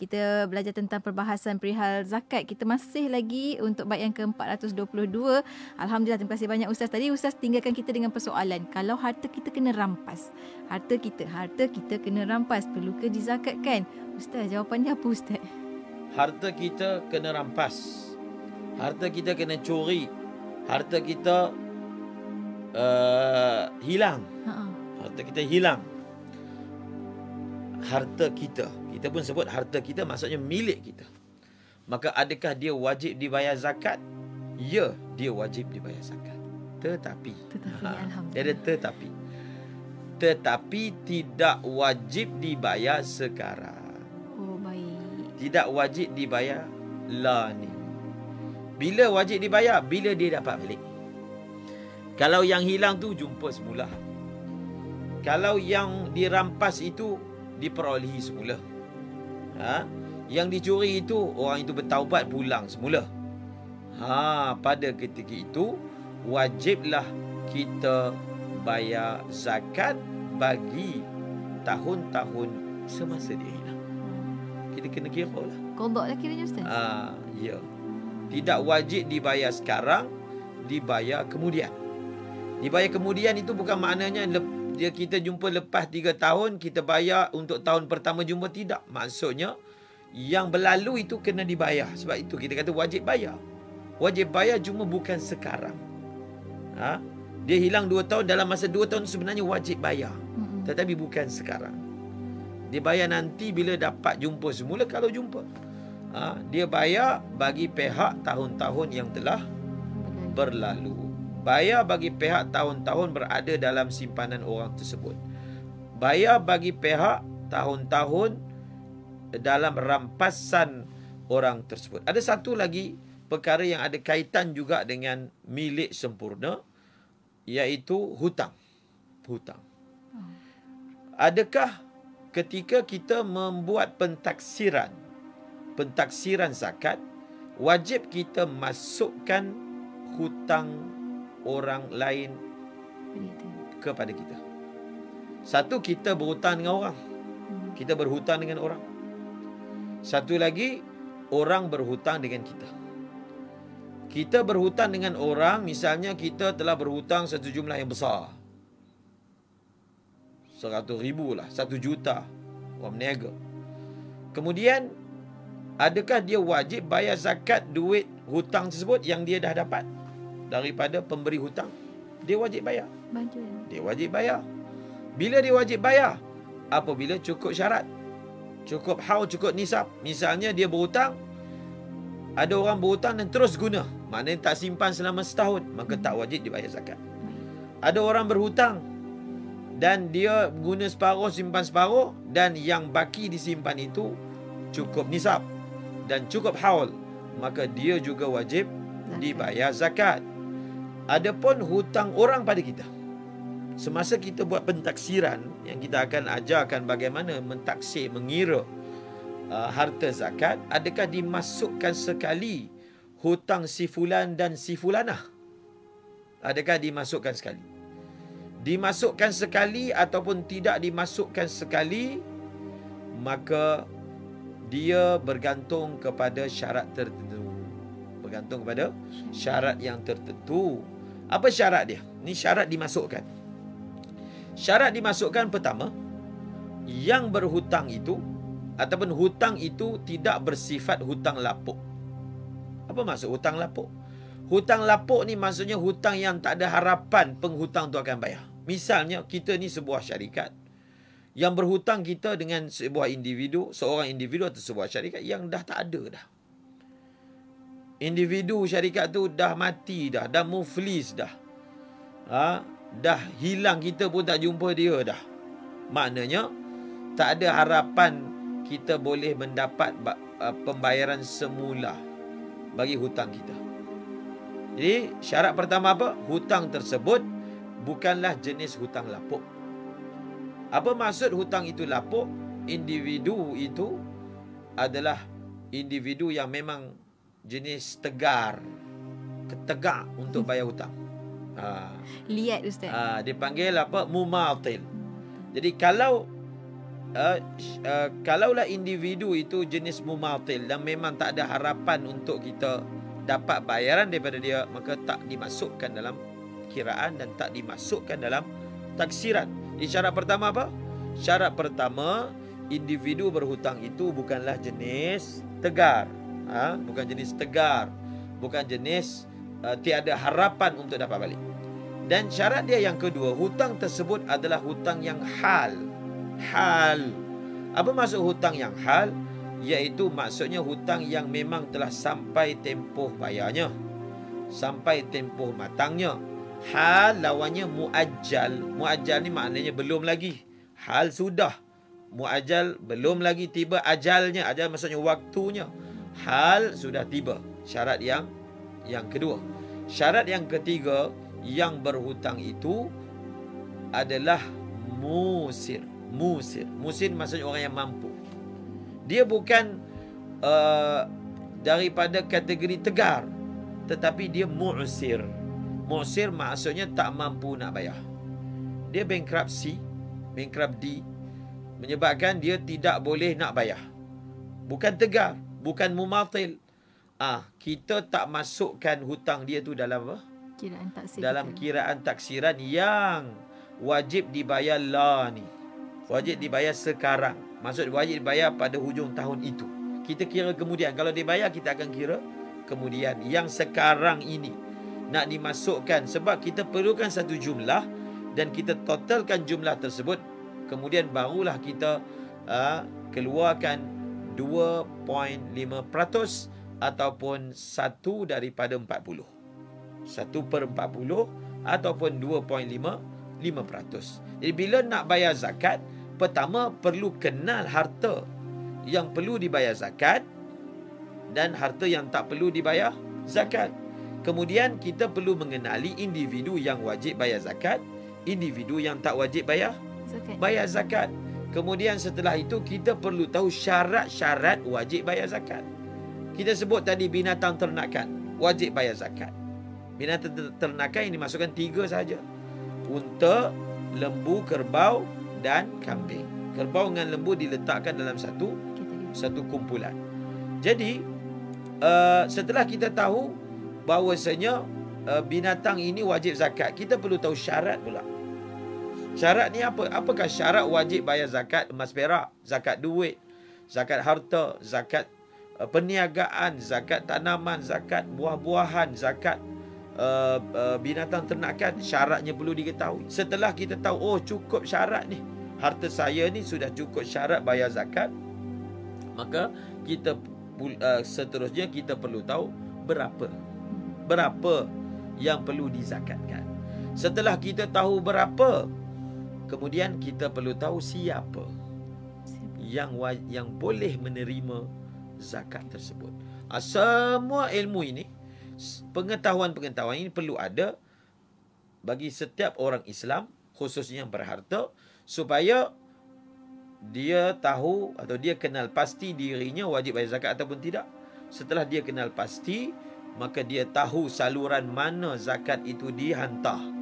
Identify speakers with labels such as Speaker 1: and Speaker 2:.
Speaker 1: Kita belajar tentang perbahasan perihal zakat. Kita masih lagi untuk bait yang ke-422. Alhamdulillah, terima kasih banyak Ustaz. Tadi Ustaz tinggalkan kita dengan persoalan, kalau harta kita kena rampas, harta kita kena rampas, perlukah dizakatkan? Ustaz, jawapannya apa Ustaz?
Speaker 2: Harta kita kena rampas, harta kita kena curi, harta kita hilang. Harta kita hilang. Harta kita pun sebut harta kita, maksudnya milik kita. Maka adakah dia wajib dibayar zakat? Ya, dia wajib dibayar zakat. Tetapi dia ada tetapi tidak wajib dibayar sekarang.
Speaker 1: Oh, baik.
Speaker 2: Tidak wajib dibayar lah ni. Bila wajib dibayar? Bila dia dapat balik. Kalau yang hilang tu jumpa semula. Kalau yang dirampas itu diperolehi semula. Yang dicuri itu orang itu bertaubat pulang semula. Pada ketika itu wajiblah kita bayar zakat bagi tahun-tahun semasa dia hilang. Kita kena kira lah.
Speaker 1: Qadha lah kiranya Ustaz.
Speaker 2: Ya. Tidak wajib dibayar sekarang, dibayar kemudian. Dibayar kemudian itu bukan maknanya kita jumpa lepas 3 tahun, kita bayar untuk tahun pertama jumpa. Tidak. Maksudnya, yang berlalu itu kena dibayar. Sebab itu kita kata wajib bayar. Wajib bayar cuma bukan sekarang. Dia hilang 2 tahun, dalam masa 2 tahun sebenarnya wajib bayar. Tetapi bukan sekarang. Dia bayar nanti bila dapat jumpa semula, kalau jumpa. Dia bayar bagi pihak tahun-tahun yang telah berlalu. Bayar bagi pihak tahun-tahun berada dalam simpanan orang tersebut. Bayar bagi pihak tahun-tahun dalam rampasan orang tersebut. Ada satu lagi perkara yang ada kaitan juga dengan milik sempurna, iaitu hutang. Hutang. Adakah ketika kita membuat pentaksiran zakat, wajib kita masukkan hutang orang lain kepada kita? Satu, kita berhutang dengan orang. Kita berhutang dengan orang. Satu lagi, orang berhutang dengan kita. Kita berhutang dengan orang, misalnya kita telah berhutang satu jumlah yang besar. 100,000 lah, 1 juta. Orang berniaga. Kemudian, adakah dia wajib bayar zakat duit hutang tersebut yang dia dah dapat daripada pemberi hutang? Dia wajib bayar. Dia wajib bayar. Bila dia wajib bayar? Apabila cukup syarat. Cukup haul, cukup nisab. Misalnya dia berhutang, ada orang berhutang dan terus guna, maknanya tak simpan selama setahun, maka tak wajib dibayar zakat. Ada orang berhutang dan dia guna separuh, simpan separuh, dan yang baki disimpan itu cukup nisab dan cukup haul, maka dia juga wajib dibayar zakat. Adapun hutang orang pada kita, semasa kita buat pentaksiran, yang kita akan ajarkan bagaimana mentaksir, mengira harta zakat, adakah dimasukkan sekali hutang si fulan dan si fulanah? Adakah dimasukkan sekali? Dimasukkan sekali ataupun tidak dimasukkan sekali, maka dia bergantung kepada syarat tertentu. Bergantung kepada syarat yang tertentu. Apa syarat dia? Ini syarat dimasukkan. Syarat dimasukkan pertama, yang berhutang itu ataupun hutang itu tidak bersifat hutang lapuk. Apa maksud hutang lapuk? Hutang lapuk ni maksudnya hutang yang tak ada harapan penghutang tu akan bayar. Misalnya kita ni sebuah syarikat yang berhutang kita dengan sebuah individu, seorang individu atau sebuah syarikat yang dah tak ada dah. Individu syarikat tu dah mati dah muflis dah. Dah hilang, kita pun tak jumpa dia dah. Maknanya tak ada harapan kita boleh mendapat pembayaran semula bagi hutang kita. Jadi syarat pertama apa? Hutang tersebut bukanlah jenis hutang lapuk. Apa maksud hutang itu lapuk? Individu itu adalah individu yang memang jenis tegar, ketegak untuk bayar hutang.
Speaker 1: Lihat Ustaz.
Speaker 2: Dipanggil apa? Mumatil. Jadi kalau kalaulah individu itu jenis mumatil dan memang tak ada harapan untuk kita dapat bayaran daripada dia, maka tak dimasukkan dalam kiraan dan tak dimasukkan dalam taksiran. Syarat pertama apa? Syarat pertama, individu berhutang itu bukanlah jenis tegar. Bukan jenis tegar. Bukan jenis tiada harapan untuk dapat balik. Dan syarat dia yang kedua, hutang tersebut adalah hutang yang hal. Hal. Apa maksud hutang yang hal? Iaitu maksudnya hutang yang memang telah sampai tempoh bayarnya, sampai tempoh matangnya. Hal lawannya muajjal. Muajjal ni maknanya belum lagi. Hal sudah. Muajjal belum lagi tiba ajalnya. Ajal maksudnya waktunya. Hal sudah tiba. Syarat yang kedua. Syarat yang ketiga, yang berhutang itu adalah musir. Musir maksudnya orang yang mampu. Dia bukan daripada kategori tegar, tetapi dia mu'sir. Mu'sir maksudnya tak mampu nak bayar. Dia bankruptcy, menyebabkan dia tidak boleh nak bayar. Bukan tegar, bukan mumatil. Kita tak masukkan hutang dia tu dalam apa?
Speaker 1: Kiraan taksir.
Speaker 2: Dalam kiraan taksiran yang wajib dibayar lah ni. Wajib dibayar sekarang. Maksud wajib dibayar pada hujung tahun itu. Kita kira kemudian. Kalau dibayar, kita akan kira kemudian. Yang sekarang ini nak dimasukkan. Sebab kita perlukan satu jumlah dan kita totalkan jumlah tersebut. Kemudian barulah kita keluarkan 2.5% ataupun 1 daripada 40. 1/40 ataupun 2.5%. Jadi bila nak bayar zakat, pertama perlu kenal harta yang perlu dibayar zakat dan harta yang tak perlu dibayar zakat. Kemudian kita perlu mengenali individu yang wajib bayar zakat, individu yang tak wajib bayar zakat. Kemudian setelah itu kita perlu tahu syarat-syarat wajib bayar zakat. Kita sebut tadi binatang ternakan wajib bayar zakat. Binatang ternakan yang dimasukkan 3 saja. Unta, lembu, kerbau dan kambing. Kerbau dengan lembu diletakkan dalam satu kumpulan. Jadi setelah kita tahu bahawasanya binatang ini wajib zakat, kita perlu tahu syarat pula. Syarat ni apa? Apakah syarat wajib bayar zakat emas perak, zakat duit, zakat harta, zakat perniagaan, zakat tanaman, zakat buah-buahan, zakat binatang ternakan? Syaratnya perlu diketahui. Setelah kita tahu, cukup syarat ni, harta saya ni sudah cukup syarat bayar zakat, maka kita seterusnya kita perlu tahu berapa yang perlu dizakatkan. Setelah kita tahu berapa, kemudian kita perlu tahu siapa yang boleh menerima zakat tersebut. Semua ilmu ini, pengetahuan-pengetahuan ini perlu ada bagi setiap orang Islam, khususnya yang berharta, supaya dia tahu atau dia kenal pasti dirinya wajib bayar zakat ataupun tidak. Setelah dia kenal pasti, maka dia tahu saluran mana zakat itu dihantar.